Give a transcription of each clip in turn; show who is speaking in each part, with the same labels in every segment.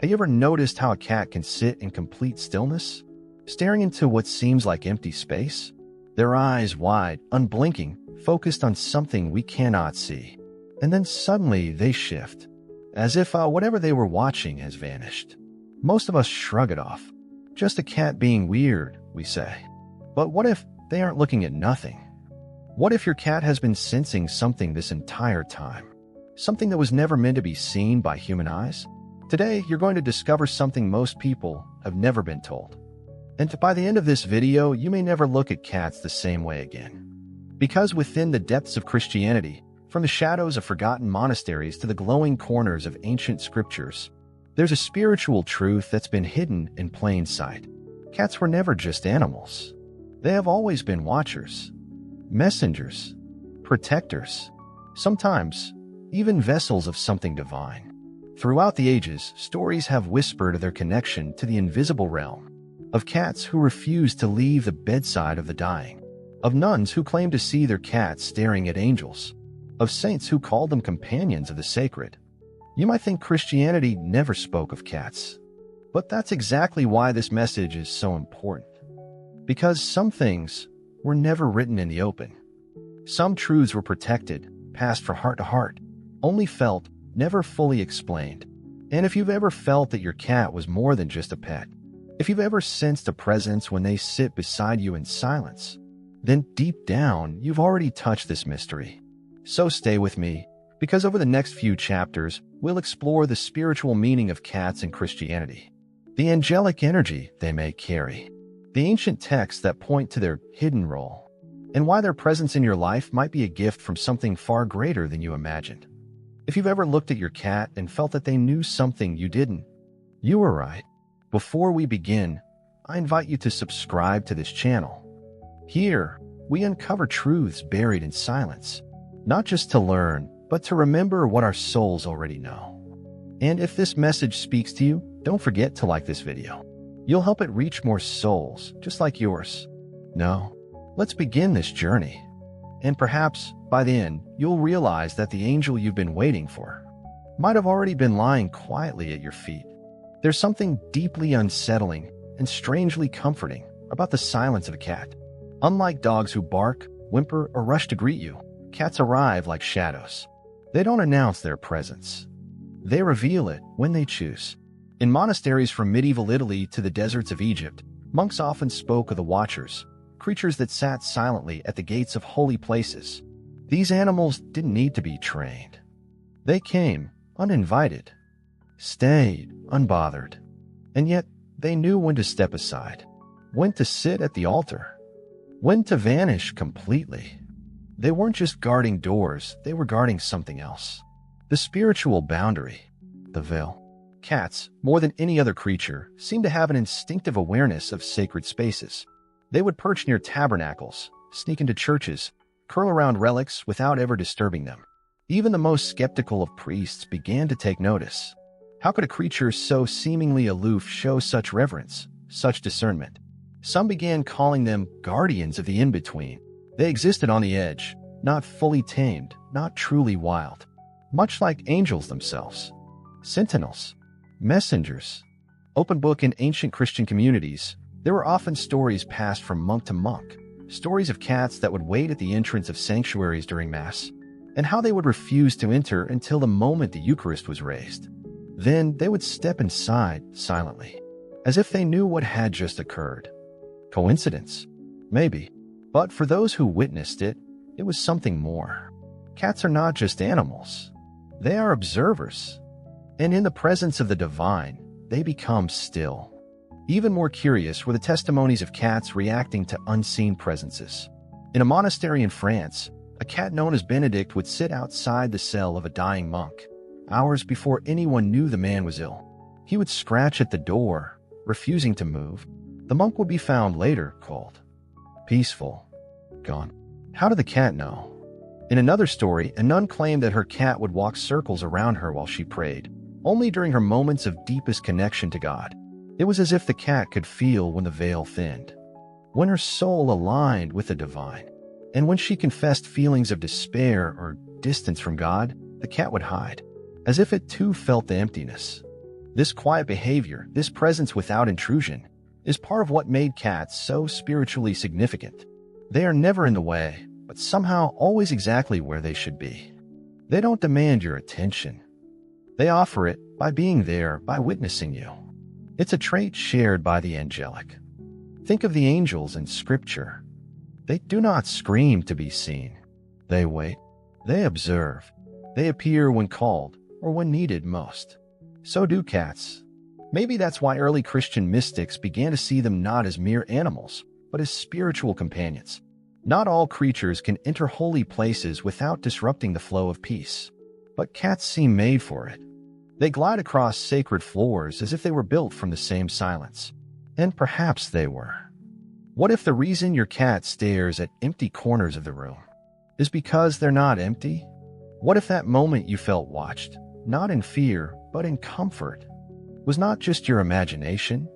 Speaker 1: Have you ever noticed how a cat can sit in complete stillness, staring into what seems like empty space? Their eyes wide, unblinking, focused on something we cannot see. And then suddenly they shift, as if whatever they were watching has vanished. Most of us shrug it off. Just a cat being weird, we say. But what if they aren't looking at nothing? What if your cat has been sensing something this entire time? Something that was never meant to be seen by human eyes? Today, you're going to discover something most people have never been told. And by the end of this video, you may never look at cats the same way again. Because within the depths of Christianity, from the shadows of forgotten monasteries to the glowing corners of ancient scriptures, there's a spiritual truth that's been hidden in plain sight. Cats were never just animals. They have always been watchers, messengers, protectors, sometimes even vessels of something divine. Throughout the ages, stories have whispered of their connection to the invisible realm, of cats who refused to leave the bedside of the dying, of nuns who claimed to see their cats staring at angels, of saints who called them companions of the sacred. You might think Christianity never spoke of cats, but that's exactly why this message is so important. Because some things were never written in the open. Some truths were protected, passed from heart to heart, only felt, never fully explained. And if you've ever felt that your cat was more than just a pet, if you've ever sensed a presence when they sit beside you in silence, then deep down, you've already touched this mystery. So stay with me, because over the next few chapters, we'll explore the spiritual meaning of cats in Christianity, the angelic energy they may carry, the ancient texts that point to their hidden role, and why their presence in your life might be a gift from something far greater than you imagined. If you've ever looked at your cat and felt that they knew something you didn't, you were right. Before we begin, I invite you to subscribe to this channel. Here, we uncover truths buried in silence, not just to learn, but to remember what our souls already know. And if this message speaks to you, don't forget to like this video. You'll help it reach more souls, just like yours. Now, let's begin this journey. And perhaps, by the end, you'll realize that the angel you've been waiting for might have already been lying quietly at your feet. There's something deeply unsettling and strangely comforting about the silence of a cat. Unlike dogs who bark, whimper, or rush to greet you, cats arrive like shadows. They don't announce their presence. They reveal it when they choose. In monasteries from medieval Italy to the deserts of Egypt, monks often spoke of the watchers, creatures that sat silently at the gates of holy places. These animals didn't need to be trained. They came uninvited, stayed unbothered, and yet they knew when to step aside, when to sit at the altar, when to vanish completely. They weren't just guarding doors, they were guarding something else. The spiritual boundary, the veil. Cats, more than any other creature, seem to have an instinctive awareness of sacred spaces. They would perch near tabernacles, sneak into churches, curl around relics without ever disturbing them. Even the most skeptical of priests began to take notice. How could a creature so seemingly aloof show such reverence, such discernment? Some began calling them guardians of the in-between. They existed on the edge, not fully tamed, not truly wild. Much like angels themselves. Sentinels. Messengers. Open book in ancient Christian communities, there were often stories passed from monk to monk, stories of cats that would wait at the entrance of sanctuaries during Mass, and how they would refuse to enter until the moment the Eucharist was raised. Then they would step inside silently, as if they knew what had just occurred. Coincidence? Maybe. But for those who witnessed it, it was something more. Cats are not just animals. They are observers. And in the presence of the divine, they become still. Even more curious were the testimonies of cats reacting to unseen presences. In a monastery in France, a cat known as Benedict would sit outside the cell of a dying monk, hours before anyone knew the man was ill. He would scratch at the door, refusing to move. The monk would be found later cold, peaceful, gone. How did the cat know? In another story, a nun claimed that her cat would walk circles around her while she prayed, only during her moments of deepest connection to God. It was as if the cat could feel when the veil thinned, when her soul aligned with the divine. And when she confessed feelings of despair or distance from God, the cat would hide, as if it too felt the emptiness. This quiet behavior, this presence without intrusion, is part of what made cats so spiritually significant. They are never in the way, but somehow always exactly where they should be. They don't demand your attention. They offer it by being there, by witnessing you. It's a trait shared by the angelic. Think of the angels in Scripture. They do not scream to be seen. They wait. They observe. They appear when called or when needed most. So do cats. Maybe that's why early Christian mystics began to see them not as mere animals, but as spiritual companions. Not all creatures can enter holy places without disrupting the flow of peace. But cats seem made for it. They glide across sacred floors as if they were built from the same silence. And perhaps they were. What if the reason your cat stares at empty corners of the room is because they're not empty? What if that moment you felt watched, not in fear, but in comfort, was not just your imagination?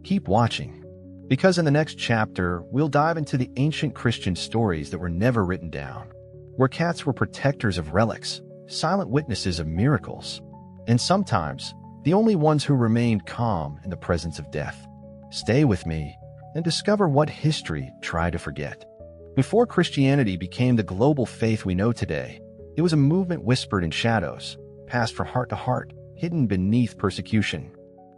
Speaker 1: Keep watching, because in the next chapter, we'll dive into the ancient Christian stories that were never written down, where cats were protectors of relics, silent witnesses of miracles, and sometimes the only ones who remained calm in the presence of death. Stay with me and discover what history tried to forget. Before Christianity became the global faith we know today, it was a movement whispered in shadows, passed from heart to heart, hidden beneath persecution.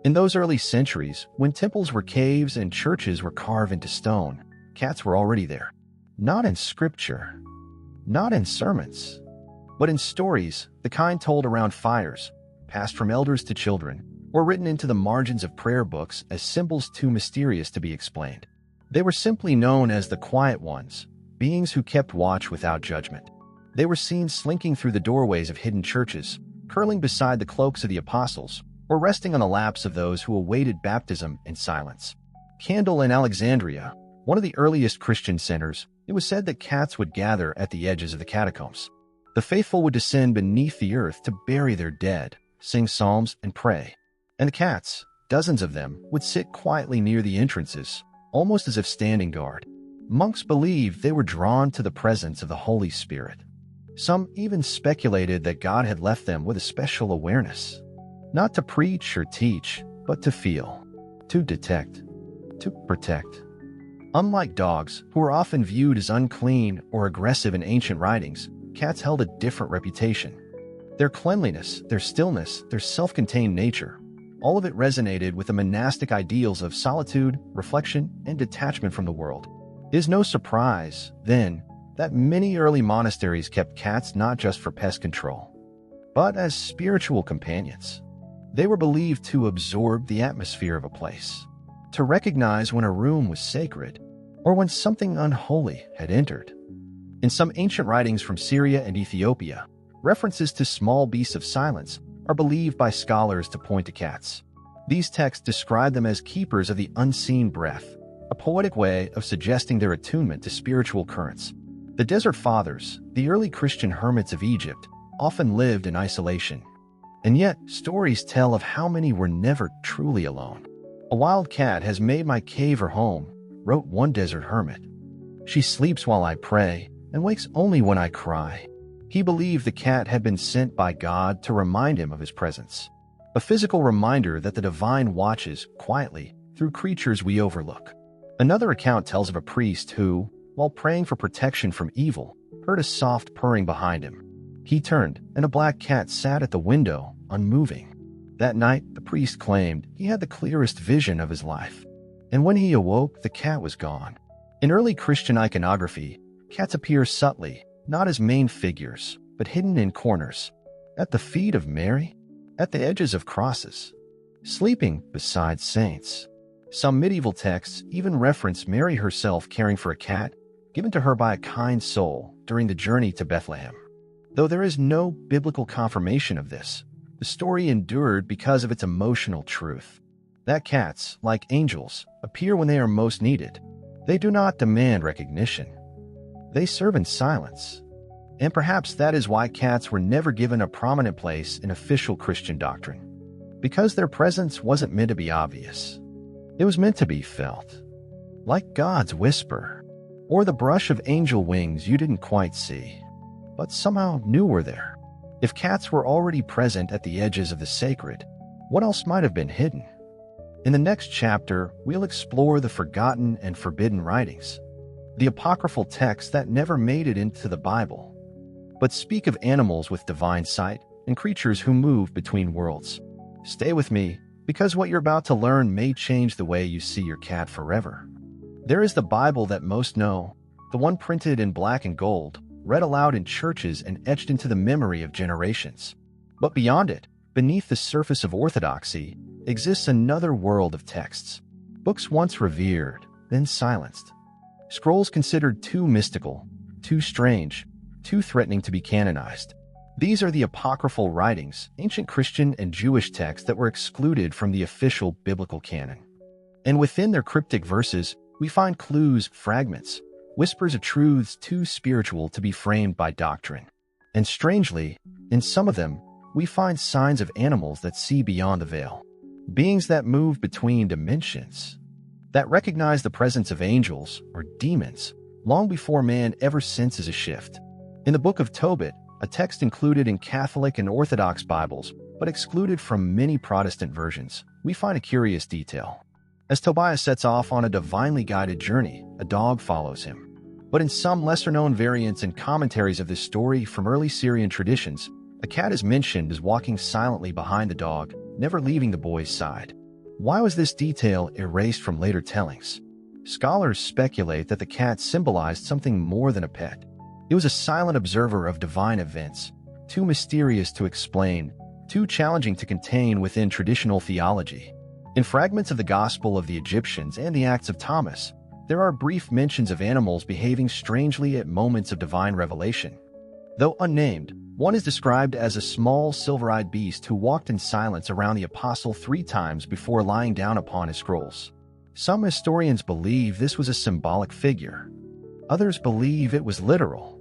Speaker 1: In those early centuries, when temples were caves and churches were carved into stone, cats were already there. Not in scripture, not in sermons, but in stories, the kind told around fires, passed from elders to children, or written into the margins of prayer books as symbols too mysterious to be explained. They were simply known as the quiet ones, beings who kept watch without judgment. They were seen slinking through the doorways of hidden churches, curling beside the cloaks of the apostles, or resting on the laps of those who awaited baptism in silence. Candle in Alexandria, one of the earliest Christian centers, it was said that cats would gather at the edges of the catacombs. The faithful would descend beneath the earth to bury their dead, sing psalms, and pray. And the cats, dozens of them, would sit quietly near the entrances, almost as if standing guard. Monks believed they were drawn to the presence of the Holy Spirit. Some even speculated that God had left them with a special awareness, not to preach or teach, but to feel, to detect, to protect. Unlike dogs, who were often viewed as unclean or aggressive in ancient writings, cats held a different reputation. Their cleanliness, their stillness, their self-contained nature, all of it resonated with the monastic ideals of solitude, reflection, and detachment from the world. It is no surprise, then, that many early monasteries kept cats not just for pest control, but as spiritual companions. They were believed to absorb the atmosphere of a place, to recognize when a room was sacred, or when something unholy had entered. In some ancient writings from Syria and Ethiopia, references to small beasts of silence are believed by scholars to point to cats. These texts describe them as keepers of the unseen breath, a poetic way of suggesting their attunement to spiritual currents. The Desert Fathers, the early Christian hermits of Egypt, often lived in isolation. And yet, stories tell of how many were never truly alone. "A wild cat has made my cave her home," wrote one desert hermit. "She sleeps while I pray and wakes only when I cry." He believed the cat had been sent by God to remind him of his presence, a physical reminder that the divine watches quietly through creatures we overlook. Another account tells of a priest who, while praying for protection from evil, heard a soft purring behind him. He turned, and a black cat sat at the window, unmoving. That night, the priest claimed he had the clearest vision of his life. And when he awoke, the cat was gone. In early Christian iconography, cats appear subtly, not as main figures, but hidden in corners, at the feet of Mary, at the edges of crosses, sleeping beside saints. Some medieval texts even reference Mary herself caring for a cat given to her by a kind soul during the journey to Bethlehem. Though there is no biblical confirmation of this, the story endured because of its emotional truth. That cats, like angels, appear when they are most needed. They do not demand recognition. They serve in silence. And perhaps that is why cats were never given a prominent place in official Christian doctrine. Because their presence wasn't meant to be obvious. It was meant to be felt. Like God's whisper, or the brush of angel wings you didn't quite see, but somehow knew were there. If cats were already present at the edges of the sacred, What else might have been hidden? In the next chapter, we'll explore the forgotten and forbidden writings, the apocryphal texts that never made it into the Bible, but speak of animals with divine sight and creatures who move between worlds. Stay with me, because what you're about to learn may change the way you see your cat forever. There is the Bible that most know, the one printed in black and gold, read aloud in churches and etched into the memory of generations. But beyond it, beneath the surface of orthodoxy, exists another world of texts. Books once revered, then silenced. Scrolls considered too mystical, too strange, too threatening to be canonized. These are the apocryphal writings, ancient Christian and Jewish texts that were excluded from the official biblical canon. And within their cryptic verses, we find clues, fragments, whispers of truths too spiritual to be framed by doctrine. And strangely, in some of them, we find signs of animals that see beyond the veil. Beings that move between dimensions, that recognize the presence of angels or demons long before man ever senses a shift. In the book of Tobit, a text included in Catholic and Orthodox Bibles, but excluded from many Protestant versions, we find a curious detail. As Tobiah sets off on a divinely guided journey, a dog follows him. But in some lesser-known variants and commentaries of this story from early Syrian traditions, a cat is mentioned as walking silently behind the dog, never leaving the boy's side. Why was this detail erased from later tellings? Scholars speculate that the cat symbolized something more than a pet. It was a silent observer of divine events, too mysterious to explain, too challenging to contain within traditional theology. In fragments of the Gospel of the Egyptians and the Acts of Thomas, there are brief mentions of animals behaving strangely at moments of divine revelation. Though unnamed, one is described as a small silver-eyed beast who walked in silence around the apostle 3 times before lying down upon his scrolls. Some historians believe this was a symbolic figure. Others believe it was literal.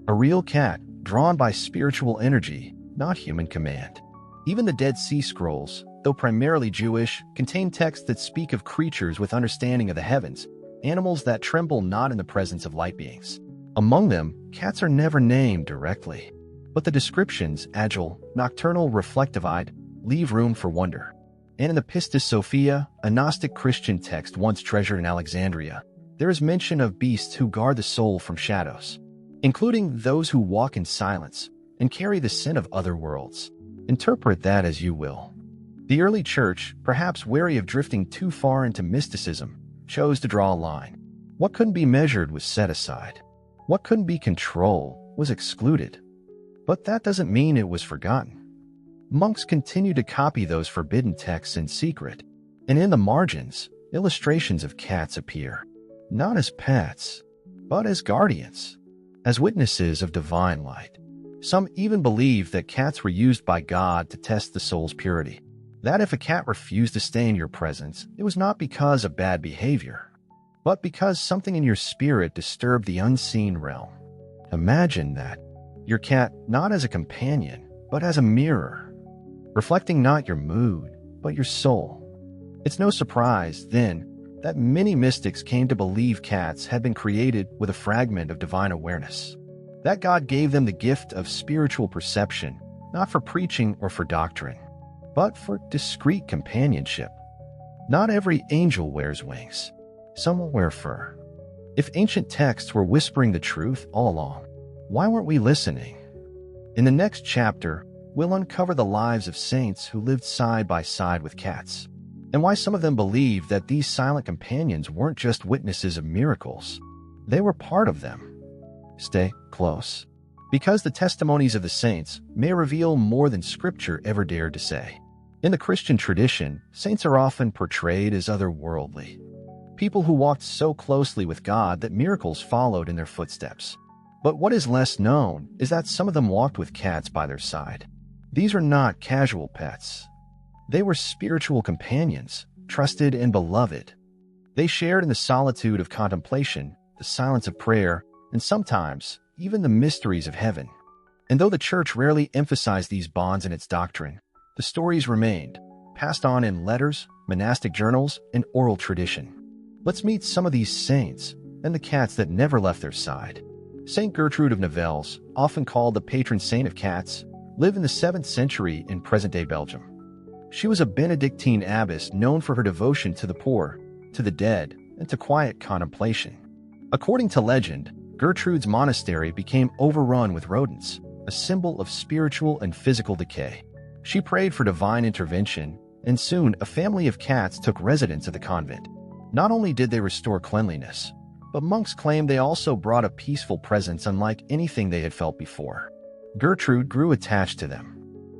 Speaker 1: A real cat, drawn by spiritual energy, not human command. Even the Dead Sea Scrolls, though primarily Jewish, contain texts that speak of creatures with understanding of the heavens, animals that tremble not in the presence of light beings. Among them, cats are never named directly, but the descriptions, agile, nocturnal, reflective-eyed, leave room for wonder. And in the Pistis Sophia, a Gnostic Christian text once treasured in Alexandria, there is mention of beasts who guard the soul from shadows, including those who walk in silence and carry the sin of other worlds. Interpret that as you will. The early church, perhaps wary of drifting too far into mysticism, chose to draw a line. What couldn't be measured was set aside. What couldn't be controlled was excluded. But that doesn't mean it was forgotten. Monks continued to copy those forbidden texts in secret, and in the margins, illustrations of cats appear, not as pets, but as guardians, as witnesses of divine light. Some even believe that cats were used by God to test the soul's purity. That if a cat refused to stay in your presence, it was not because of bad behavior, but because something in your spirit disturbed the unseen realm. Imagine that. Your cat not as a companion, but as a mirror, reflecting not your mood, but your soul. It's no surprise, then, that many mystics came to believe cats had been created with a fragment of divine awareness, that God gave them the gift of spiritual perception, not for preaching or for doctrine, but for discreet companionship. Not every angel wears wings. Some will wear fur. If ancient texts were whispering the truth all along, why weren't we listening? In the next chapter, we'll uncover the lives of saints who lived side by side with cats, and why some of them believed that these silent companions weren't just witnesses of miracles. They were part of them. Stay close, because the testimonies of the saints may reveal more than Scripture ever dared to say. In the Christian tradition, saints are often portrayed as otherworldly, people who walked so closely with God that miracles followed in their footsteps. But what is less known is that some of them walked with cats by their side. These are not casual pets. They were spiritual companions, trusted and beloved. They shared in the solitude of contemplation, the silence of prayer, and sometimes even the mysteries of heaven. And though the Church rarely emphasized these bonds in its doctrine, the stories remained, passed on in letters, monastic journals, and oral tradition. Let's meet some of these saints and the cats that never left their side. Saint Gertrude of Nivelles, often called the patron saint of cats, lived in the 7th century in present-day Belgium. She was a Benedictine abbess known for her devotion to the poor, to the dead, and to quiet contemplation. According to legend, Gertrude's monastery became overrun with rodents, a symbol of spiritual and physical decay. She prayed for divine intervention, and soon a family of cats took residence at the convent. Not only did they restore cleanliness, but monks claimed they also brought a peaceful presence unlike anything they had felt before. Gertrude grew attached to them.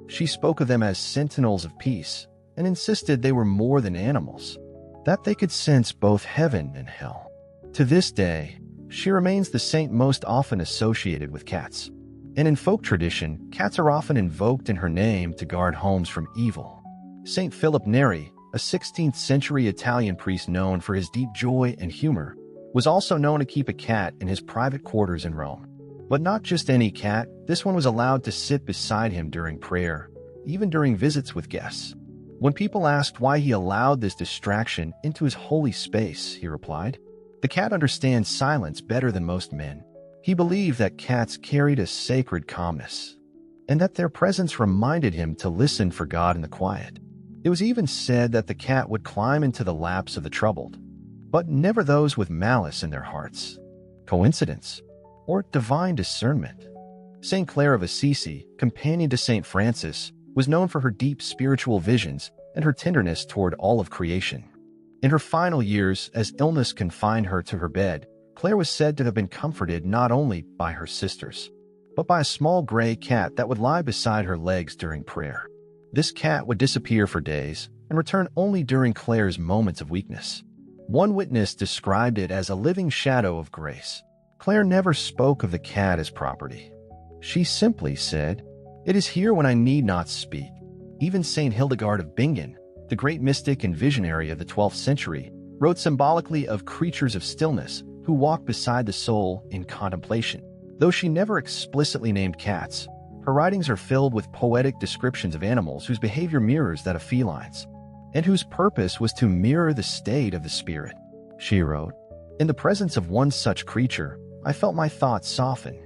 Speaker 1: She spoke of them as sentinels of peace and insisted they were more than animals, that they could sense both heaven and hell. To this day, she remains the saint most often associated with cats. And in folk tradition, cats are often invoked in her name to guard homes from evil. Saint Philip Neri, a 16th century Italian priest known for his deep joy and humor, was also known to keep a cat in his private quarters in Rome. But not just any cat, this one was allowed to sit beside him during prayer, even during visits with guests. When people asked why he allowed this distraction into his holy space, he replied, "The cat understands silence better than most men." He believed that cats carried a sacred calmness, and that their presence reminded him to listen for God in the quiet. It was even said that the cat would climb into the laps of the troubled, but never those with malice in their hearts. Coincidence? Or divine discernment? Saint Clare of Assisi, companion to Saint Francis, was known for her deep spiritual visions and her tenderness toward all of creation. In her final years, as illness confined her to her bed, Clare was said to have been comforted not only by her sisters, but by a small gray cat that would lie beside her legs during prayer. This cat would disappear for days and return only during Clare's moments of weakness. One witness described it as a living shadow of grace. Clare never spoke of the cat as property. She simply said, "It is here when I need not speak." Even Saint Hildegard of Bingen, the great mystic and visionary of the 12th century, wrote symbolically of creatures of stillness who walk beside the soul in contemplation. Though she never explicitly named cats, her writings are filled with poetic descriptions of animals whose behavior mirrors that of felines, and whose purpose was to mirror the state of the spirit. She wrote, "In the presence of one such creature, I felt my thoughts soften,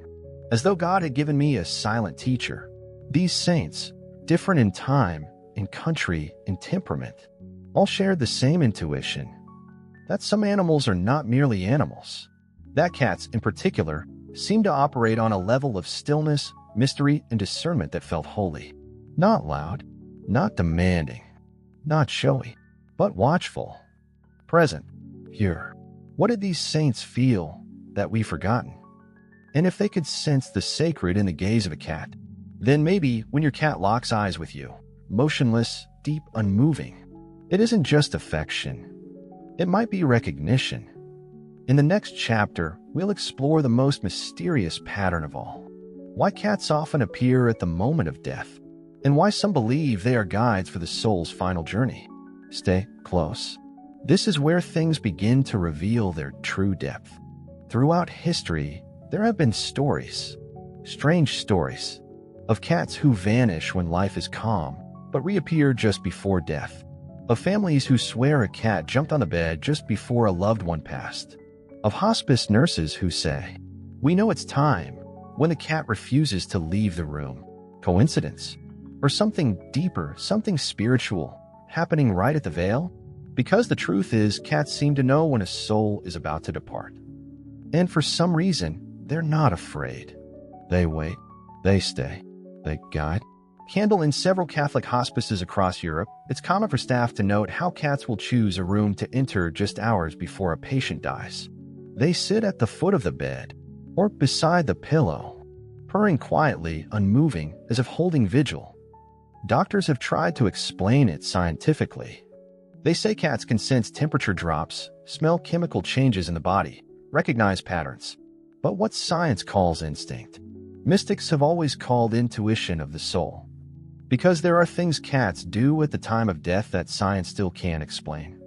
Speaker 1: as though God had given me a silent teacher." These saints, different in time, in country, in temperament, all shared the same intuition, that some animals are not merely animals. That cats, in particular, seemed to operate on a level of stillness, mystery, and discernment that felt holy. Not loud, not demanding, not showy, but watchful, present, pure. What did these saints feel that we've forgotten? And if they could sense the sacred in the gaze of a cat, then maybe when your cat locks eyes with you, motionless, deep, unmoving, it isn't just affection. It might be recognition. In the next chapter, we'll explore the most mysterious pattern of all. Why cats often appear at the moment of death, and why some believe they are guides for the soul's final journey. Stay close. This is where things begin to reveal their true depth. Throughout history, there have been stories, strange stories, of cats who vanish when life is calm, but reappear just before death. Of families who swear a cat jumped on the bed just before a loved one passed. Of hospice nurses who say, "We know it's time," when the cat refuses to leave the room. Coincidence? Or something deeper, something spiritual, happening right at the veil? Because the truth is, cats seem to know when a soul is about to depart. And for some reason, they're not afraid. They wait. They stay. They guide. Candle in several Catholic hospices across Europe, it's common for staff to note how cats will choose a room to enter just hours before a patient dies. They sit at the foot of the bed, or beside the pillow, purring quietly, unmoving, as if holding vigil. Doctors have tried to explain it scientifically. They say cats can sense temperature drops, smell chemical changes in the body, recognize patterns. But what science calls instinct, mystics have always called intuition of the soul. Because there are things cats do at the time of death that science still can't explain.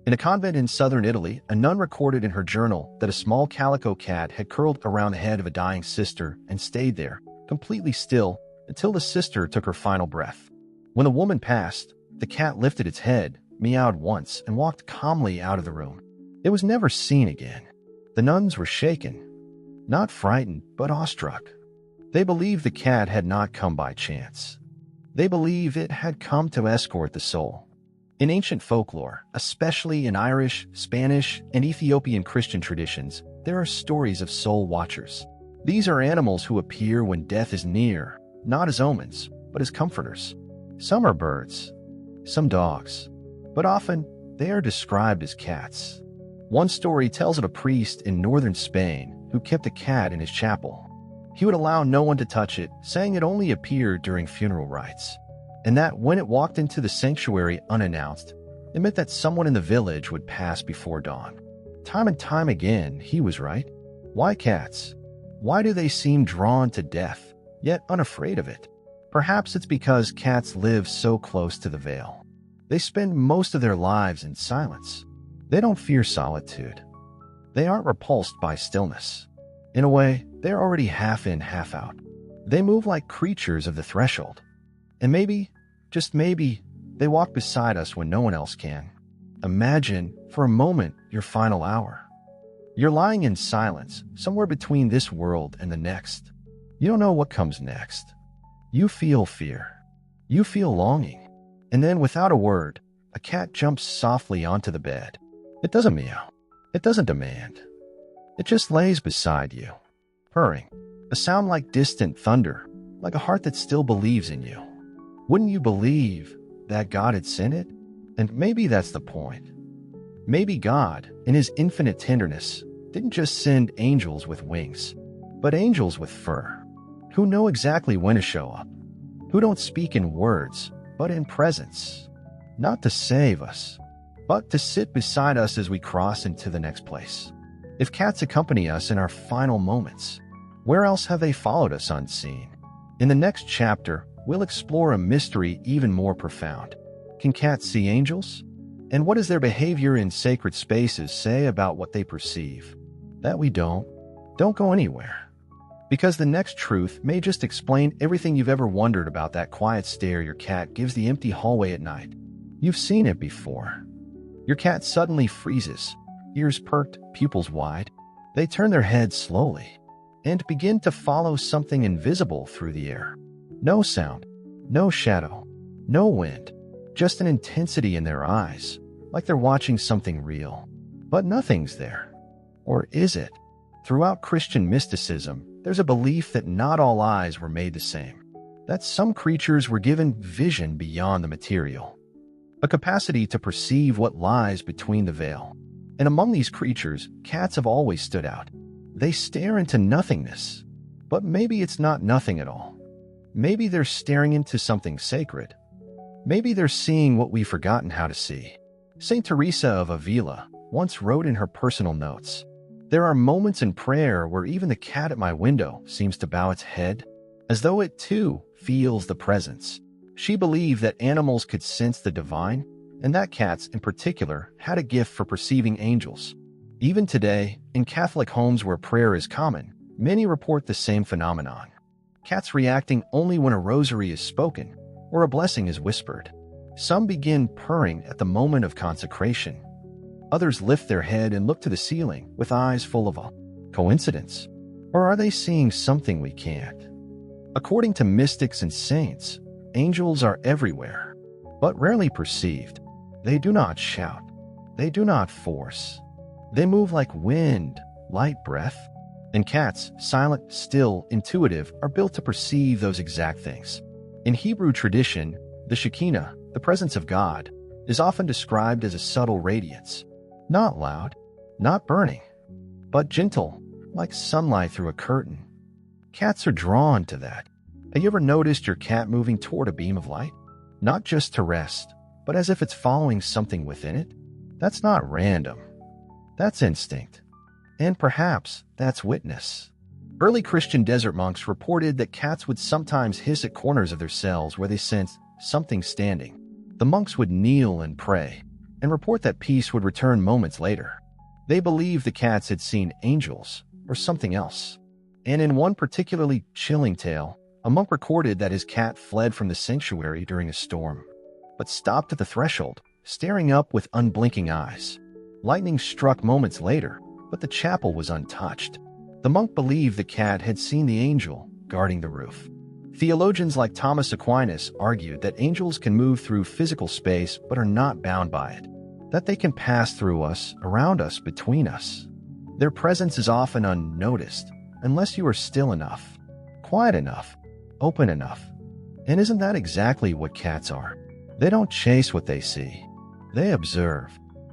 Speaker 1: In a convent in southern Italy, a nun recorded in her journal that a small calico cat had curled around the head of a dying sister and stayed there, completely still, until the sister took her final breath. When the woman passed, the cat lifted its head, meowed once, and walked calmly out of the room. It was never seen again. The nuns were shaken, not frightened, but awestruck. They believed the cat had not come by chance. They believe it had come to escort the soul. In ancient folklore, especially in Irish, Spanish, and Ethiopian Christian traditions, there are stories of soul watchers. These are animals who appear when death is near, not as omens, but as comforters. Some are birds, some dogs, but often they are described as cats. One story tells of a priest in northern Spain who kept a cat in his chapel. He would allow no one to touch it, saying it only appeared during funeral rites, and that when it walked into the sanctuary unannounced, it meant that someone in the village would pass before dawn. Time and time again, he was right. Why cats? Why do they seem drawn to death, yet unafraid of it? Perhaps it's because cats live so close to the veil. They spend most of their lives in silence. They don't fear solitude. They aren't repulsed by stillness. In a way, they're already half in, half out. They move like creatures of the threshold. And maybe, just maybe, they walk beside us when no one else can. Imagine, for a moment, your final hour. You're lying in silence, somewhere between this world and the next. You don't know what comes next. You feel fear. You feel longing. And then, without a word, a cat jumps softly onto the bed. It doesn't meow. It doesn't demand. It just lays beside you, purring, a sound like distant thunder, like a heart that still believes in you. Wouldn't you believe that God had sent it? And maybe that's the point. Maybe God, in his infinite tenderness, didn't just send angels with wings, but angels with fur, who know exactly when to show up, who don't speak in words, but in presence, not to save us, but to sit beside us as we cross into the next place. If cats accompany us in our final moments, where else have they followed us unseen? In the next chapter, we'll explore a mystery even more profound. Can cats see angels? And what does their behavior in sacred spaces say about what they perceive? That we don't go anywhere. Because the next truth may just explain everything you've ever wondered about that quiet stare your cat gives the empty hallway at night. You've seen it before. Your cat suddenly freezes, ears perked, pupils wide. They turn their heads slowly and begin to follow something invisible through the air. No sound, no shadow, no wind, just an intensity in their eyes, like they're watching something real. But nothing's there. Or is it? Throughout Christian mysticism, there's a belief that not all eyes were made the same, that some creatures were given vision beyond the material, a capacity to perceive what lies between the veil. And among these creatures, cats have always stood out. They stare into nothingness. But maybe it's not nothing at all. Maybe they're staring into something sacred. Maybe they're seeing what we've forgotten how to see. Saint Teresa of Avila once wrote in her personal notes, "There are moments in prayer where even the cat at my window seems to bow its head, as though it too feels the presence." She believed that animals could sense the divine, and that cats in particular had a gift for perceiving angels. Even today, in Catholic homes where prayer is common, many report the same phenomenon. Cats reacting only when a rosary is spoken or a blessing is whispered. Some begin purring at the moment of consecration. Others lift their head and look to the ceiling with eyes full of a coincidence. Or are they seeing something we can't? According to mystics and saints, angels are everywhere, but rarely perceived. They do not shout. They do not force. They move like wind, light breath. And cats, silent, still, intuitive, are built to perceive those exact things. In Hebrew tradition, the Shekinah, the presence of God, is often described as a subtle radiance. Not loud, not burning, but gentle, like sunlight through a curtain. Cats are drawn to that. Have you ever noticed your cat moving toward a beam of light? Not just to rest, but as if it's following something within it? That's not random. That's instinct. And perhaps that's witness. Early Christian desert monks reported that cats would sometimes hiss at corners of their cells where they sensed something standing. The monks would kneel and pray, and report that peace would return moments later. They believed the cats had seen angels or something else. And in one particularly chilling tale, a monk recorded that his cat fled from the sanctuary during a storm, but stopped at the threshold, staring up with unblinking eyes. Lightning struck moments later, but the chapel was untouched. The monk believed the cat had seen the angel guarding the roof. Theologians like Thomas Aquinas argued that angels can move through physical space but are not bound by it, that they can pass through us, around us, between us. Their presence is often unnoticed, unless you are still enough, quiet enough, open enough. And isn't that exactly what cats are? They don't chase what they see. They observe.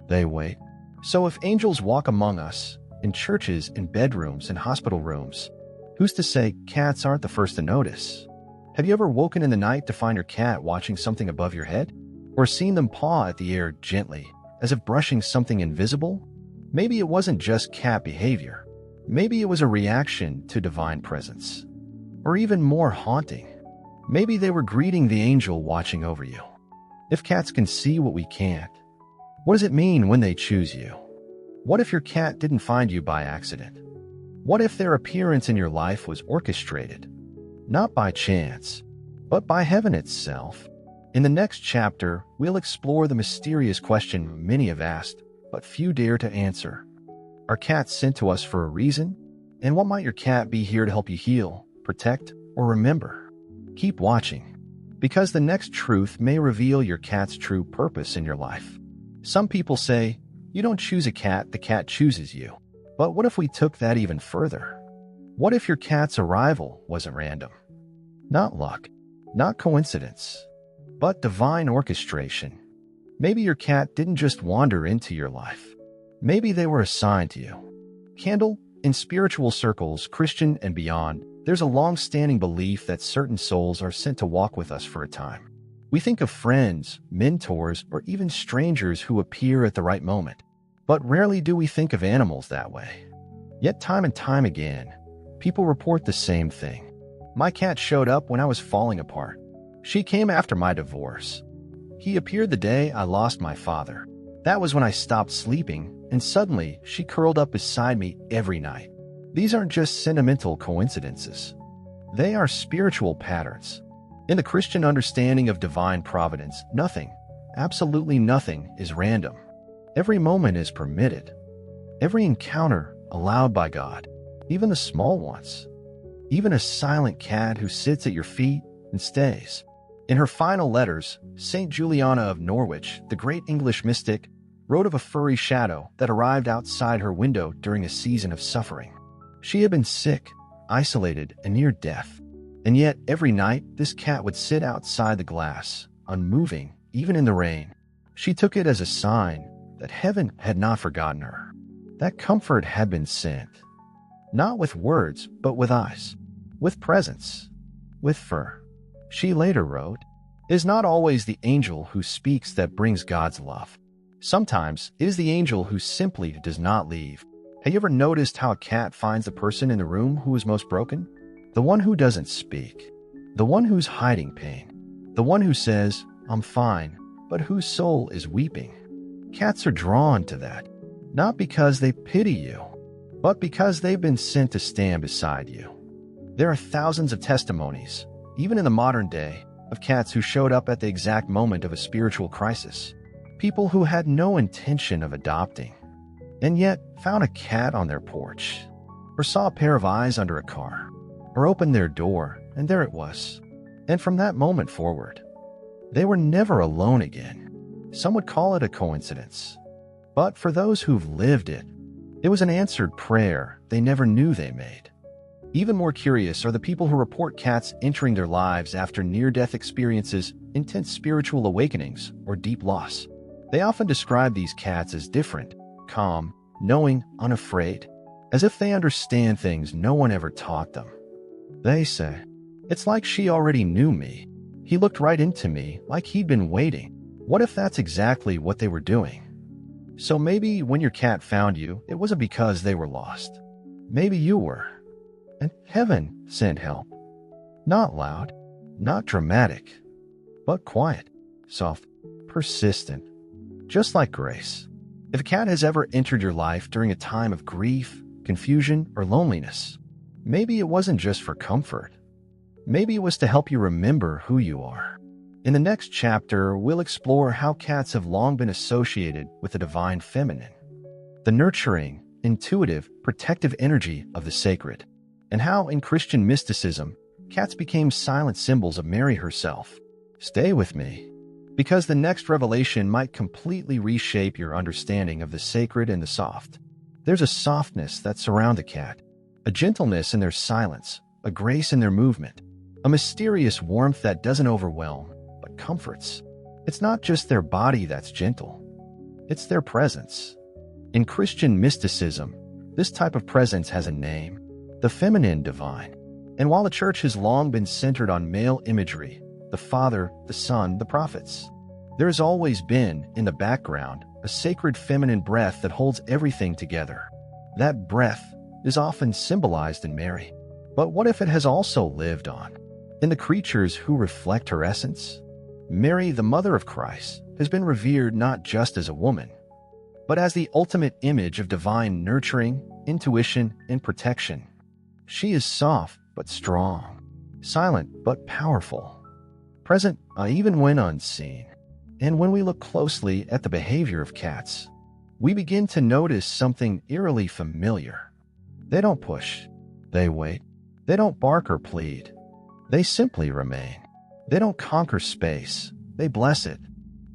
Speaker 1: They wait. So if angels walk among us, in churches, in bedrooms, in hospital rooms, who's to say cats aren't the first to notice? Have you ever woken in the night to find your cat watching something above your head? Or seen them paw at the air gently, as if brushing something invisible? Maybe it wasn't just cat behavior. Maybe it was a reaction to divine presence. Or even more haunting, maybe they were greeting the angel watching over you. If cats can see what we can't, what does it mean when they choose you? What if your cat didn't find you by accident? What if their appearance in your life was orchestrated? Not by chance, but by heaven itself. In the next chapter, we'll explore the mysterious question many have asked, but few dare to answer. Are cats sent to us for a reason? And what might your cat be here to help you heal, protect, or remember? Keep watching, because the next truth may reveal your cat's true purpose in your life. Some people say, you don't choose a cat, the cat chooses you. But what if we took that even further? What if your cat's arrival wasn't random? Not luck, not coincidence, but divine orchestration. Maybe your cat didn't just wander into your life. Maybe they were assigned to you. Candle, in spiritual circles, Christian and beyond, there's a long-standing belief that certain souls are sent to walk with us for a time. We think of friends, mentors, or even strangers who appear at the right moment. But rarely do we think of animals that way. Yet time and time again, people report the same thing. My cat showed up when I was falling apart. She came after my divorce. He appeared the day I lost my father. That was when I stopped sleeping, and suddenly she curled up beside me every night. These aren't just sentimental coincidences. They are spiritual patterns. In the Christian understanding of divine providence, nothing, absolutely nothing, is random. Every moment is permitted. Every encounter allowed by God, even the small ones. Even a silent cat who sits at your feet and stays. In her final letters, St. Juliana of Norwich, the great English mystic, wrote of a furry shadow that arrived outside her window during a season of suffering. She had been sick, isolated, and near death. And yet, every night, this cat would sit outside the glass, unmoving, even in the rain. She took it as a sign that heaven had not forgotten her, that comfort had been sent, not with words, but with eyes, with presence, with fur. She later wrote, "It is not always the angel who speaks that brings God's love. Sometimes it is the angel who simply does not leave." Have you ever noticed how a cat finds the person in the room who is most broken? The one who doesn't speak, the one who's hiding pain, the one who says, "I'm fine," but whose soul is weeping. Cats are drawn to that, not because they pity you, but because they've been sent to stand beside you. There are thousands of testimonies, even in the modern day, of cats who showed up at the exact moment of a spiritual crisis. People who had no intention of adopting, and yet found a cat on their porch, or saw a pair of eyes under a car, or opened their door, and there it was. And from that moment forward, they were never alone again. Some would call it a coincidence. But for those who've lived it, it was an answered prayer they never knew they made. Even more curious are the people who report cats entering their lives after near-death experiences, intense spiritual awakenings, or deep loss. They often describe these cats as different, calm, knowing, unafraid, as if they understand things no one ever taught them. They say, "It's like she already knew me. He looked right into me, like he'd been waiting." What if that's exactly what they were doing? So maybe when your cat found you, it wasn't because they were lost. Maybe you were. And heaven sent help. Not loud, not dramatic, but quiet, soft, persistent, just like grace. If a cat has ever entered your life during a time of grief, confusion, or loneliness, maybe it wasn't just for comfort. Maybe it was to help you remember who you are. In the next chapter, we'll explore how cats have long been associated with the divine feminine, the nurturing, intuitive, protective energy of the sacred, and how in Christian mysticism, cats became silent symbols of Mary herself. Stay with me, because the next revelation might completely reshape your understanding of the sacred and the soft. There's a softness that surrounds a cat, a gentleness in their silence, a grace in their movement, a mysterious warmth that doesn't overwhelm, but comforts. It's not just their body that's gentle, it's their presence. In Christian mysticism, this type of presence has a name, the feminine divine. And while the church has long been centered on male imagery, the Father, the Son, the prophets, there has always been, in the background, a sacred feminine breath that holds everything together. That breath is often symbolized in Mary. But what if it has also lived on in the creatures who reflect her essence? Mary, the mother of Christ, has been revered not just as a woman, but as the ultimate image of divine nurturing, intuition, and protection. She is soft but strong, silent but powerful, present even when unseen. And when we look closely at the behavior of cats, we begin to notice something eerily familiar. They don't push, they wait. They don't bark or plead. They simply remain. They don't conquer space, they bless it.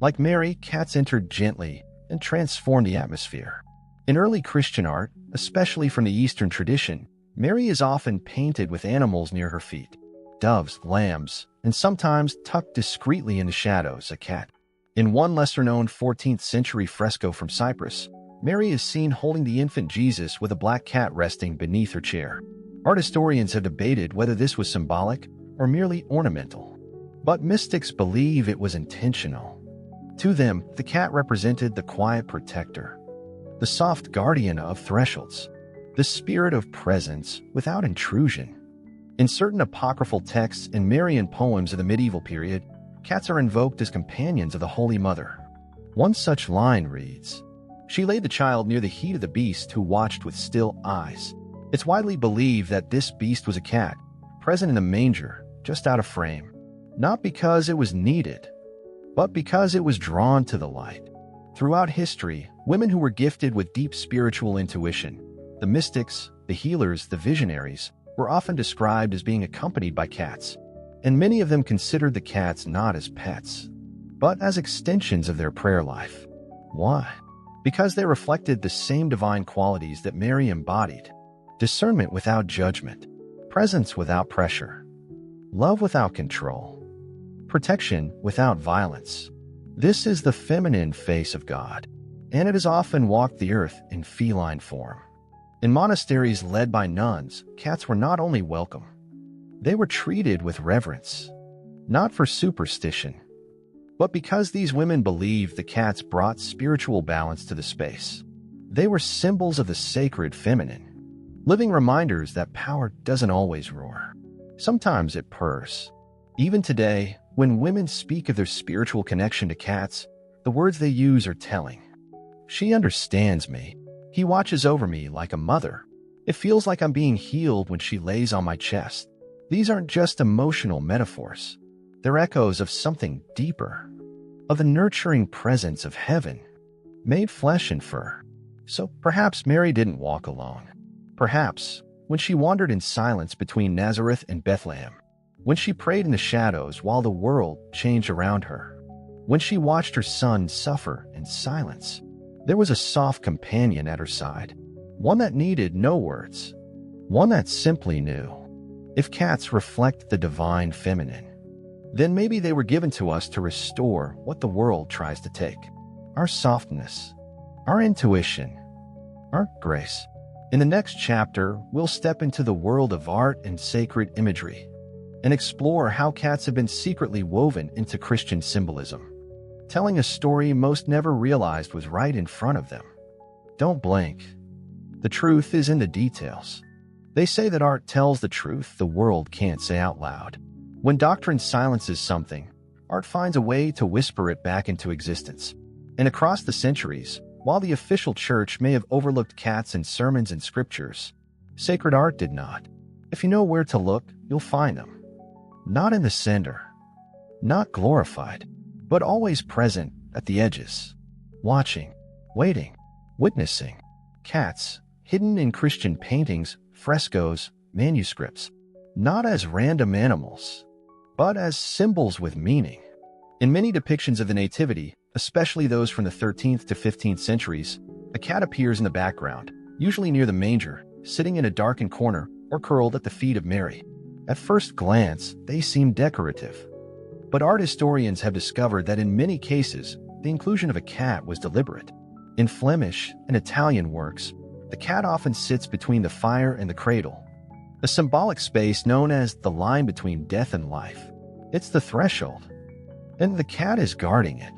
Speaker 1: Like Mary, cats entered gently and transformed the atmosphere. In early Christian art, especially from the Eastern tradition, Mary is often painted with animals near her feet, doves, lambs, and sometimes tucked discreetly in the shadows, a cat. In one lesser-known 14th century fresco from Cyprus, Mary is seen holding the infant Jesus with a black cat resting beneath her chair. Art historians have debated whether this was symbolic or merely ornamental, but mystics believe it was intentional. To them, the cat represented the quiet protector, the soft guardian of thresholds, the spirit of presence without intrusion. In certain apocryphal texts and Marian poems of the medieval period, cats are invoked as companions of the Holy Mother. One such line reads, "She laid the child near the heat of the beast who watched with still eyes." It's widely believed that this beast was a cat, present in the manger, just out of frame, not because it was needed, but because it was drawn to the light. Throughout history, women who were gifted with deep spiritual intuition, the mystics, the healers, the visionaries, were often described as being accompanied by cats, and many of them considered the cats not as pets, but as extensions of their prayer life. Why? Because they reflected the same divine qualities that Mary embodied: discernment without judgment, presence without pressure, love without control, protection without violence. This is the feminine face of God, and it has often walked the earth in feline form. In monasteries led by nuns, cats were not only welcome, they were treated with reverence, not for superstition, but because these women believed the cats brought spiritual balance to the space. They were symbols of the sacred feminine, living reminders that power doesn't always roar. Sometimes it purrs. Even today, when women speak of their spiritual connection to cats, the words they use are telling. She understands me. He watches over me like a mother. It feels like I'm being healed when she lays on my chest. These aren't just emotional metaphors. They're echoes of something deeper, of the nurturing presence of heaven, made flesh and fur. So perhaps Mary didn't walk alone. Perhaps, when she wandered in silence between Nazareth and Bethlehem, when she prayed in the shadows while the world changed around her, when she watched her son suffer in silence, there was a soft companion at her side, one that needed no words, one that simply knew. If cats reflect the divine feminine, then maybe they were given to us to restore what the world tries to take: our softness, our intuition, our grace. In the next chapter, we'll step into the world of art and sacred imagery and explore how cats have been secretly woven into Christian symbolism, telling a story most never realized was right in front of them. Don't blink. The truth is in the details. They say that art tells the truth the world can't say out loud. When doctrine silences something, art finds a way to whisper it back into existence. And across the centuries, while the official church may have overlooked cats in sermons and scriptures, sacred art did not. If you know where to look, you'll find them. Not in the center, not glorified, but always present at the edges, watching, waiting, witnessing. Cats, hidden in Christian paintings, frescoes, manuscripts, not as random animals, but as symbols with meaning. In many depictions of the Nativity, especially those from the 13th to 15th centuries, a cat appears in the background, usually near the manger, sitting in a darkened corner or curled at the feet of Mary. At first glance, they seem decorative. But art historians have discovered that in many cases, the inclusion of a cat was deliberate. In Flemish and Italian works, the cat often sits between the fire and the cradle, a symbolic space known as the line between death and life. It's the threshold, and the cat is guarding it.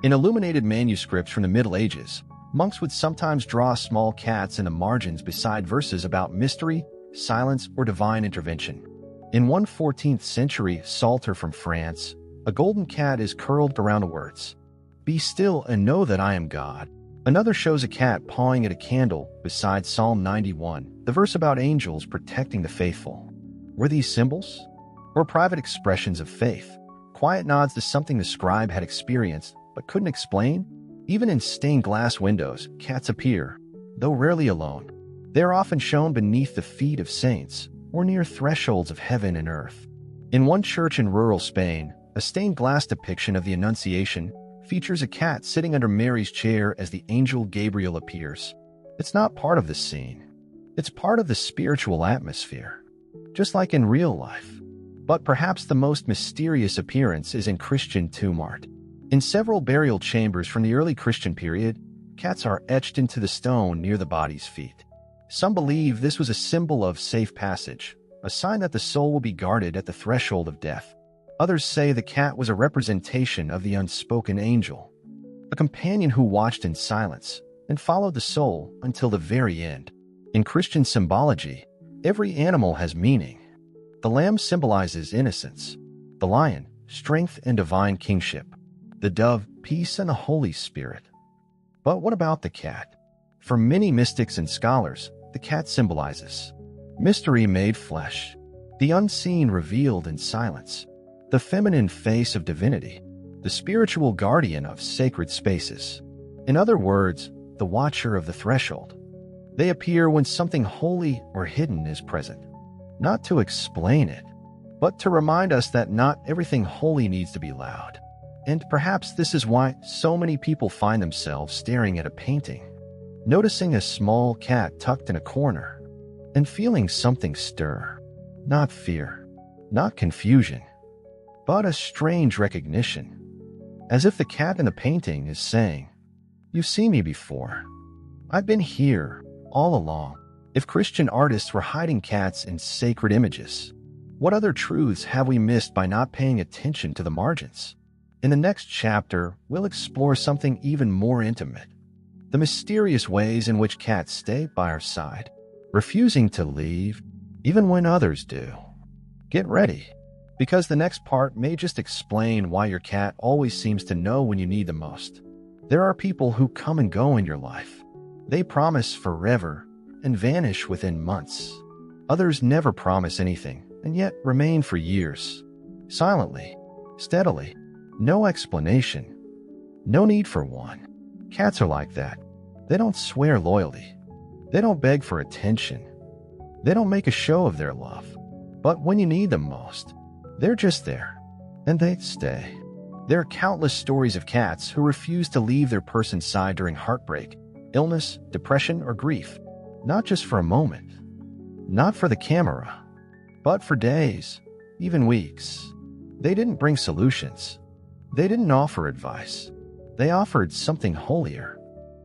Speaker 1: In illuminated manuscripts from the Middle Ages, monks would sometimes draw small cats in the margins beside verses about mystery, silence, or divine intervention. In one 14th century psalter from France, a golden cat is curled around the words, "Be still and know that I am God." Another shows a cat pawing at a candle beside Psalm 91, the verse about angels protecting the faithful. Were these symbols? Or private expressions of faith? Quiet nods to something the scribe had experienced but couldn't explain? Even in stained glass windows, cats appear, though rarely alone. They are often shown beneath the feet of saints or near thresholds of heaven and earth. In one church in rural Spain, a stained glass depiction of the Annunciation features a cat sitting under Mary's chair as the angel Gabriel appears. It's not part of the scene. It's part of the spiritual atmosphere, just like in real life. But perhaps the most mysterious appearance is in Christian tomb art. In several burial chambers from the early Christian period, cats are etched into the stone near the body's feet. Some believe this was a symbol of safe passage, a sign that the soul will be guarded at the threshold of death. Others say the cat was a representation of the unspoken angel, a companion who watched in silence and followed the soul until the very end. In Christian symbology, every animal has meaning. The lamb symbolizes innocence, the lion, strength and divine kingship, the dove, peace and the Holy Spirit. But what about the cat? For many mystics and scholars, the cat symbolizes mystery made flesh, the unseen revealed in silence, the feminine face of divinity, the spiritual guardian of sacred spaces. In other words, the watcher of the threshold. They appear when something holy or hidden is present, not to explain it, but to remind us that not everything holy needs to be loud. And perhaps this is why so many people find themselves staring at a painting, noticing a small cat tucked in a corner, and feeling something stir. Not fear, not confusion, but a strange recognition, as if the cat in the painting is saying, "You've seen me before. I've been here all along." If Christian artists were hiding cats in sacred images, what other truths have we missed by not paying attention to the margins? In the next chapter, we'll explore something even more intimate, the mysterious ways in which cats stay by our side, refusing to leave even when others do. Get ready, because the next part may just explain why your cat always seems to know when you need them most. There are people who come and go in your life. They promise forever and vanish within months. Others never promise anything and yet remain for years, silently, steadily. No explanation. No need for one. Cats are like that. They don't swear loyalty. They don't beg for attention. They don't make a show of their love. But when you need them most, they're just there, and they stay. There are countless stories of cats who refuse to leave their person's side during heartbreak, illness, depression, or grief. Not just for a moment. Not for the camera. But for days, even weeks. They didn't bring solutions. They didn't offer advice. They offered something holier.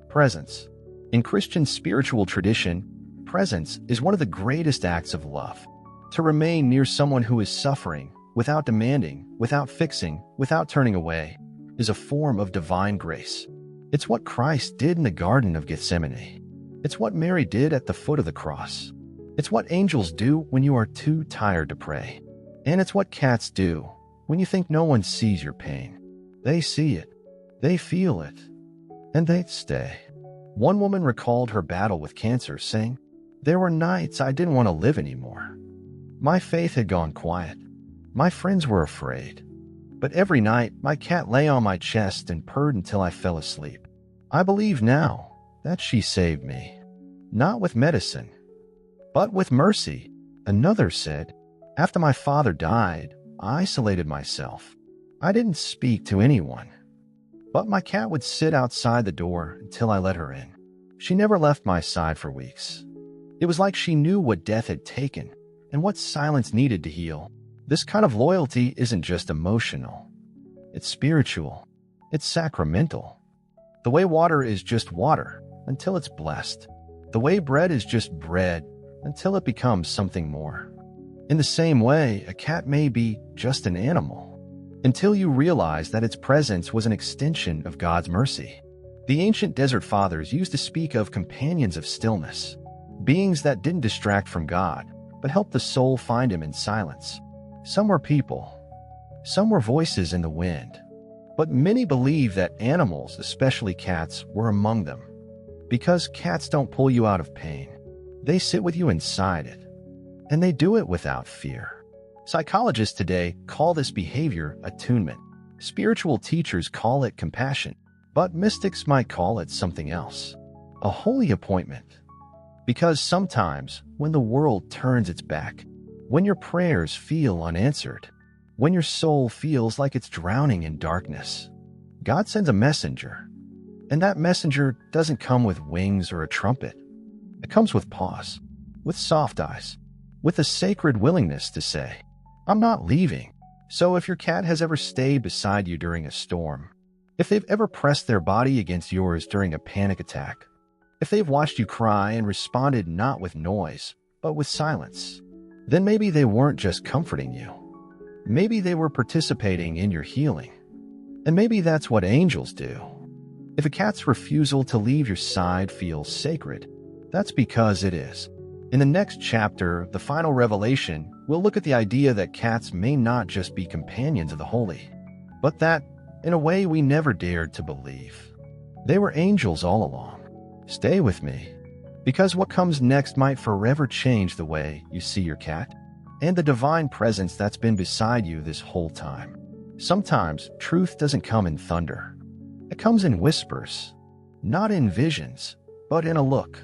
Speaker 1: Presence. In Christian spiritual tradition, presence is one of the greatest acts of love. To remain near someone who is suffering, without demanding, without fixing, without turning away, is a form of divine grace. It's what Christ did in the Garden of Gethsemane. It's what Mary did at the foot of the cross. It's what angels do when you are too tired to pray. And it's what cats do when you think no one sees your pain. They see it, they feel it, and they stay. One woman recalled her battle with cancer, saying, "There were nights I didn't want to live anymore. My faith had gone quiet. My friends were afraid. But every night, my cat lay on my chest and purred until I fell asleep. I believe now that she saved me, not with medicine, but with mercy." Another said, After my father died, I isolated myself. I didn't speak to anyone. But my cat would sit outside the door until I let her in. She never left my side for weeks. It was like she knew what death had taken and what silence needed to heal. This kind of loyalty isn't just emotional. It's spiritual. It's sacramental. The way water is just water until it's blessed. The way bread is just bread until it becomes something more. In the same way, a cat may be just an animal until you realize that its presence was an extension of God's mercy. The ancient desert fathers used to speak of companions of stillness, beings that didn't distract from God, but helped the soul find Him in silence. Some were people. Some were voices in the wind. But many believe that animals, especially cats, were among them. Because cats don't pull you out of pain. They sit with you inside it. And they do it without fear. Psychologists today call this behavior attunement. Spiritual teachers call it compassion. But mystics might call it something else. A holy appointment. Because sometimes, when the world turns its back, when your prayers feel unanswered, when your soul feels like it's drowning in darkness, God sends a messenger. And that messenger doesn't come with wings or a trumpet. It comes with pause, with soft eyes, with a sacred willingness to say, I'm not leaving. So if your cat has ever stayed beside you during a storm, if they've ever pressed their body against yours during a panic attack, if they've watched you cry and responded not with noise, but with silence, then maybe they weren't just comforting you. Maybe they were participating in your healing. And maybe that's what angels do. If a cat's refusal to leave your side feels sacred, that's because it is. In the next chapter, the final revelation, we'll look at the idea that cats may not just be companions of the holy, but that, in a way we never dared to believe, they were angels all along. Stay with me, because what comes next might forever change the way you see your cat and the divine presence that's been beside you this whole time. Sometimes truth doesn't come in thunder. It comes in whispers, not in visions, but in a look,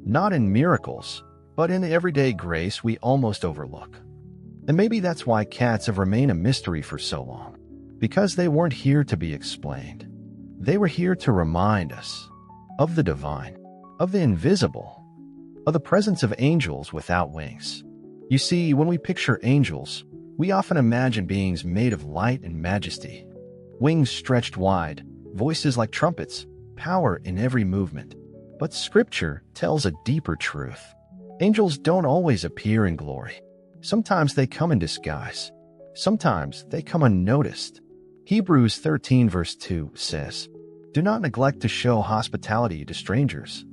Speaker 1: not in miracles, but in the everyday grace we almost overlook. And maybe that's why cats have remained a mystery for so long, because they weren't here to be explained. They were here to remind us of the divine, of the invisible, of the presence of angels without wings. You see, when we picture angels, we often imagine beings made of light and majesty, wings stretched wide, voices like trumpets, power in every movement. But Scripture tells a deeper truth. Angels don't always appear in glory. Sometimes they come in disguise. Sometimes they come unnoticed. Hebrews 13 verse 2 says, Do not neglect to show hospitality to strangers,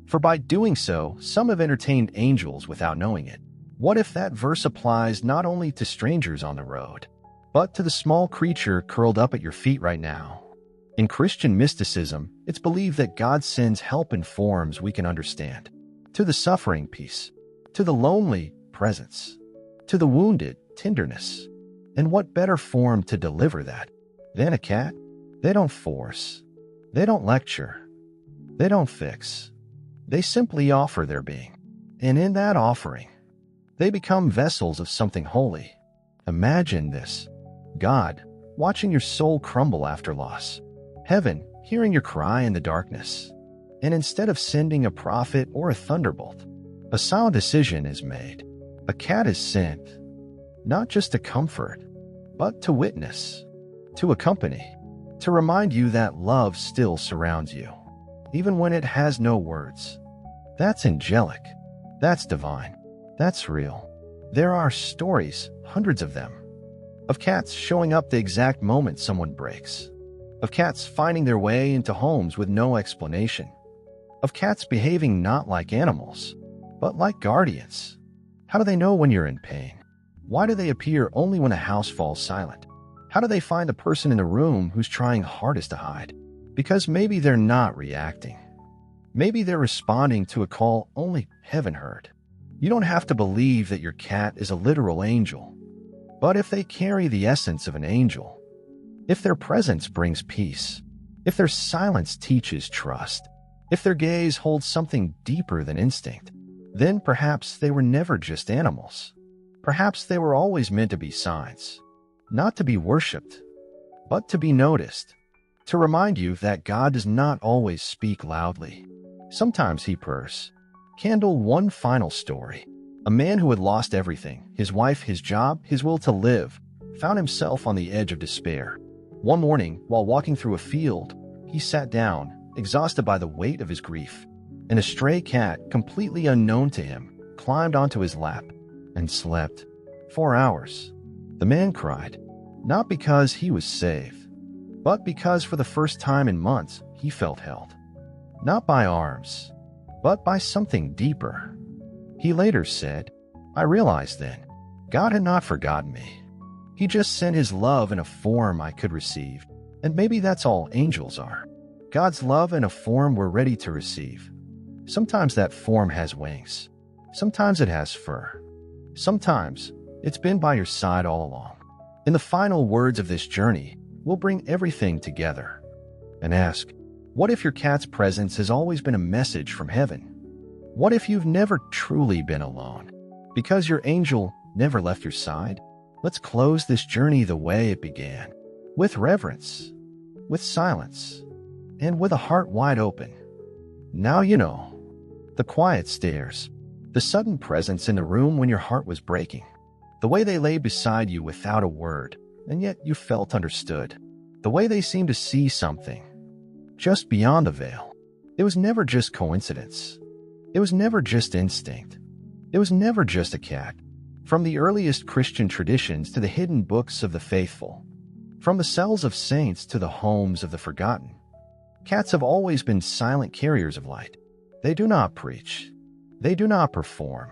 Speaker 1: for by doing so, some have entertained angels without knowing it. What if that verse applies not only to strangers on the road, but to the small creature curled up at your feet right now? In Christian mysticism, it's believed that God sends help in forms we can understand. To the suffering, peace. To the lonely, presence. To the wounded, tenderness. And what better form to deliver that than a cat? They don't force. They don't lecture. They don't fix. They simply offer their being. And in that offering, they become vessels of something holy. Imagine this. God, watching your soul crumble after loss. Heaven, hearing your cry in the darkness. And instead of sending a prophet or a thunderbolt, a sound decision is made. A cat is sent, not just to comfort, but to witness, to accompany, to remind you that love still surrounds you, even when it has no words. That's angelic. That's divine. That's real. There are stories, hundreds of them, of cats showing up the exact moment someone breaks, of cats finding their way into homes with no explanation, of cats behaving not like animals, but like guardians. How do they know when you're in pain? Why do they appear only when a house falls silent? How do they find the person in the room who's trying hardest to hide? Because maybe they're not reacting. Maybe they're responding to a call only heaven heard. You don't have to believe that your cat is a literal angel. But if they carry the essence of an angel, if their presence brings peace, if their silence teaches trust, if their gaze holds something deeper than instinct, then perhaps they were never just animals, Perhaps they were always meant to be signs, not to be worshipped, but to be noticed, to remind you that God does not always speak loudly. Sometimes he purrs. Candle one final story. A man who had lost everything, his wife, his job, his will to live, found himself on the edge of despair. One morning, while walking through a field, he sat down, exhausted by the weight of his grief, and a stray cat, completely unknown to him, climbed onto his lap and slept. 4 hours. The man cried, not because he was saved, but because for the first time in months he felt held. Not by arms, but by something deeper. He later said, I realized then, God had not forgotten me. He just sent his love in a form I could receive, and maybe that's all angels are. God's love in a form we're ready to receive. Sometimes that form has wings. Sometimes it has fur. Sometimes it's been by your side all along. In the final words of this journey, we'll bring everything together and ask, what if your cat's presence has always been a message from heaven? What if you've never truly been alone? Because your angel never left your side? Let's close this journey the way it began, with reverence, with silence, and with a heart wide open. Now you know, the quiet stares, the sudden presence in the room when your heart was breaking, the way they lay beside you without a word, and yet you felt understood, the way they seemed to see something just beyond the veil. It was never just coincidence. It was never just instinct. It was never just a cat. From the earliest Christian traditions to the hidden books of the faithful, from the cells of saints to the homes of the forgotten, cats have always been silent carriers of light. They do not preach. They do not perform.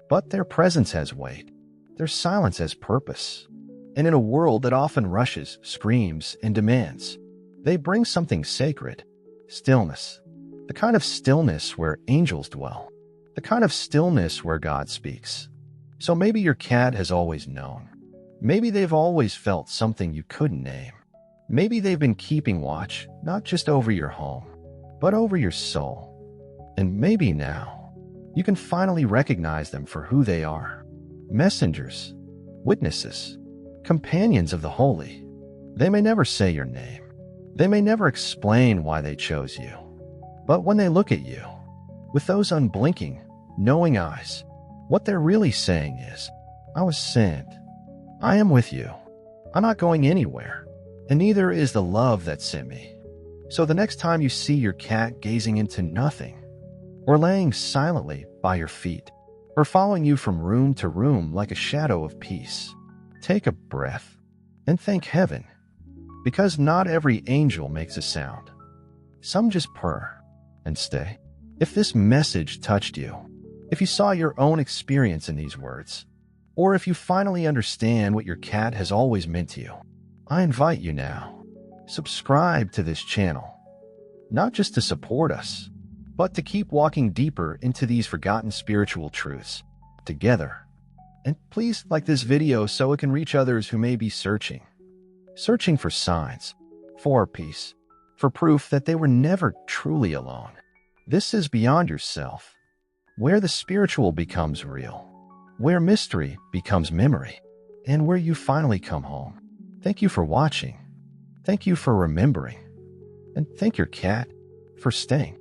Speaker 1: But their presence has weight. Their silence has purpose. And in a world that often rushes, screams, and demands, they bring something sacred, stillness. The kind of stillness where angels dwell. The kind of stillness where God speaks. So maybe your cat has always known. Maybe they've always felt something you couldn't name. Maybe they've been keeping watch, not just over your home, but over your soul. And maybe now, you can finally recognize them for who they are. Messengers, witnesses, companions of the holy. They may never say your name. They may never explain why they chose you. But when they look at you, with those unblinking, knowing eyes, what they're really saying is, I was sent. I am with you. I'm not going anywhere. And neither is the love that sent me. So the next time you see your cat gazing into nothing, or laying silently by your feet, or following you from room to room like a shadow of peace, take a breath and thank heaven. Because not every angel makes a sound. Some just purr and stay. If this message touched you, if you saw your own experience in these words, or if you finally understand what your cat has always meant to you, I invite you now, subscribe to this channel, not just to support us, but to keep walking deeper into these forgotten spiritual truths together. And please like this video so it can reach others who may be searching for signs, for peace, for proof that they were never truly alone. This is Beyond Yourself, where the spiritual becomes real, where mystery becomes memory, and where you finally come home. Thank you for watching. Thank you for remembering. And thank your cat for staying.